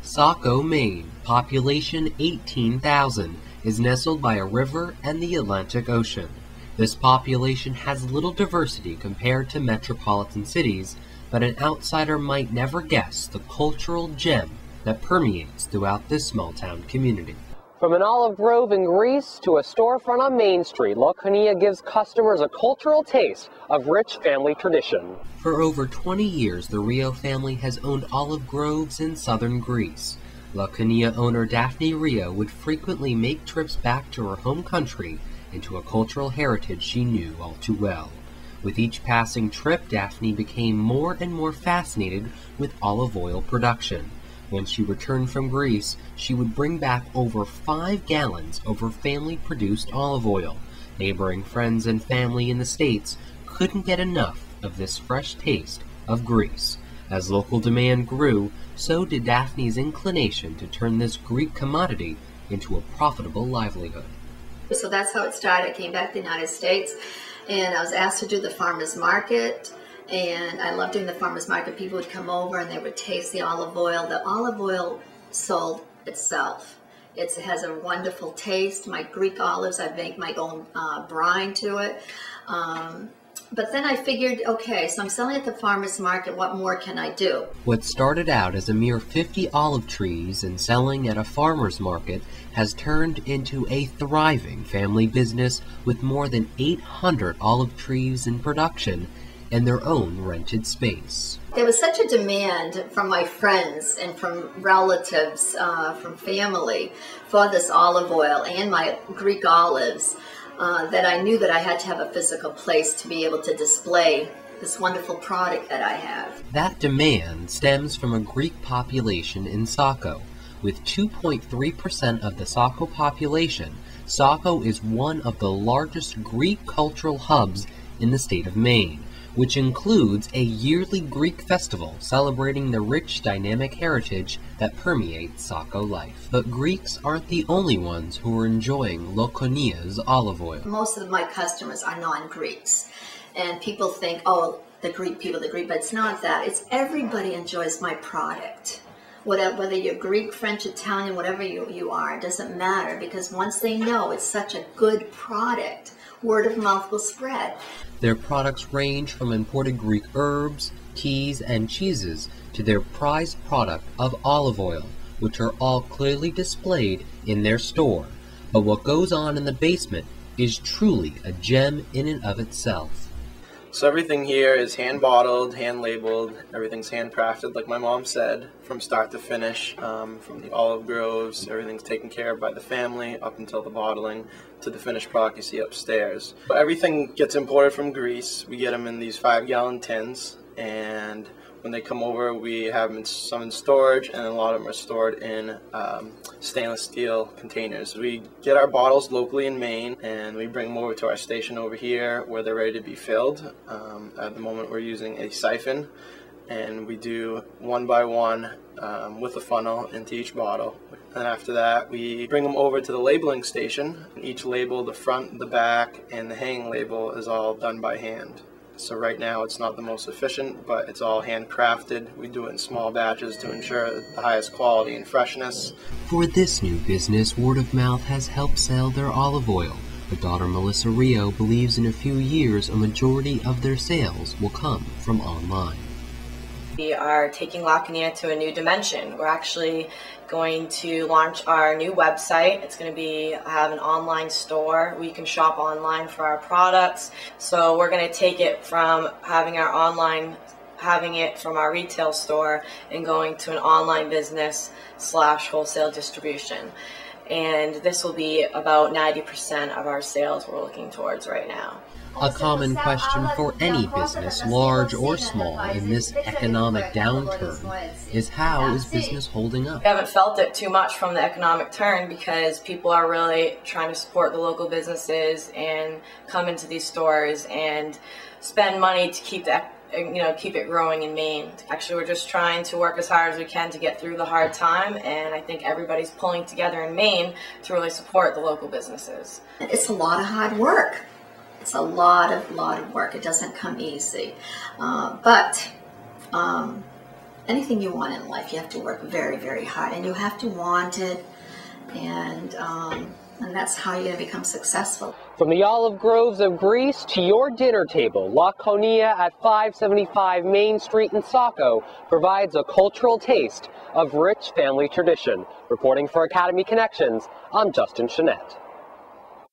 Saco, Maine, population 18,000, is nestled by a river and the Atlantic Ocean. This population has little diversity compared to metropolitan cities, but an outsider might never guess the cultural gem that permeates throughout this small-town community. From an olive grove in Greece to a storefront on Main Street, Lakonia gives customers a cultural taste of rich family tradition. For over 20 years, the Rio family has owned olive groves in southern Greece. Lakonia owner Daphne Rio would frequently make trips back to her home country into a cultural heritage she knew all too well. With each passing trip, Daphne became more and more fascinated with olive oil production. When she returned from Greece, she would bring back over 5 gallons of her family-produced olive oil. Neighboring friends and family in the States couldn't get enough of this fresh taste of Greece. As local demand grew, so did Daphne's inclination to turn this Greek commodity into a profitable livelihood. So that's how it started. I came back to the United States, and I was asked to do the farmer's market. And I loved doing the farmer's market. People would come over and they would taste the olive oil. The olive oil sold itself. It has a wonderful taste. My Greek olives, I make my own brine to it. But then I figured, okay, so I'm selling at the farmer's market. What more can I do? What started out as a mere 50 olive trees and selling at a farmer's market has turned into a thriving family business with more than 800 olive trees in production and their own rented space. There was such a demand from my friends and from relatives, from family, for this olive oil and my Greek olives that I knew that I had to have a physical place to be able to display this wonderful product that I have. That demand stems from a Greek population in Saco. With 2.3% of the Saco population, Saco is one of the largest Greek cultural hubs in the state of Maine, which includes a yearly Greek festival celebrating the rich, dynamic heritage that permeates Saco life. But Greeks aren't the only ones who are enjoying Lakonia's olive oil. Most of my customers are non-Greeks, and people think, oh, the Greek people, but it's not that. It's everybody enjoys my product. Whether you're Greek, French, Italian, whatever you are, it doesn't matter, because once they know it's such a good product, word of mouth will spread. Their products range from imported Greek herbs, teas, and cheeses to their prized product of olive oil, which are all clearly displayed in their store. But what goes on in the basement is truly a gem in and of itself. So everything here is hand bottled, hand labeled, everything's handcrafted like my mom said, from start to finish, from the olive groves, everything's taken care of by the family up until the bottling to the finished product you see upstairs. But everything gets imported from Greece. We get them in these 5-gallon tins, and when they come over we have them some in storage, and a lot of them are stored in stainless steel containers. We get our bottles locally in Maine and we bring them over to our station over here where they're ready to be filled. At the moment we're using a siphon, and we do one by one with a funnel into each bottle. And after that we bring them over to the labeling station. Each label, the front, the back, and the hanging label is all done by hand. So right now it's not the most efficient, but it's all handcrafted. We do it in small batches to ensure the highest quality and freshness. For this new business, word of mouth has helped sell their olive oil. Her daughter Melissa Rio believes in a few years a majority of their sales will come from online. We are taking Lakonia to a new dimension. We're actually going to launch our new website. It's going to have an online store where you can shop online for our products. So we're going to take it from having it from our retail store and going to an online business / wholesale distribution. And this will be about 90% of our sales we're looking towards right now. A common question for any business, large or small, in this economic downturn is how is business holding up? We haven't felt it too much from the economic turn because people are really trying to support the local businesses and come into these stores and spend money to keep it growing in Maine. Actually, we're just trying to work as hard as we can to get through the hard time, and I think everybody's pulling together in Maine to really support the local businesses. It's a lot of hard work. It's a lot of work. It doesn't come easy. But anything you want in life, you have to work very, very hard, and you have to want it, and that's how you're going to become successful. From the olive groves of Greece to your dinner table, Lakonia at 575 Main Street in Saco provides a cultural taste of rich family tradition. Reporting for Academy Connections, I'm Justin Chenette.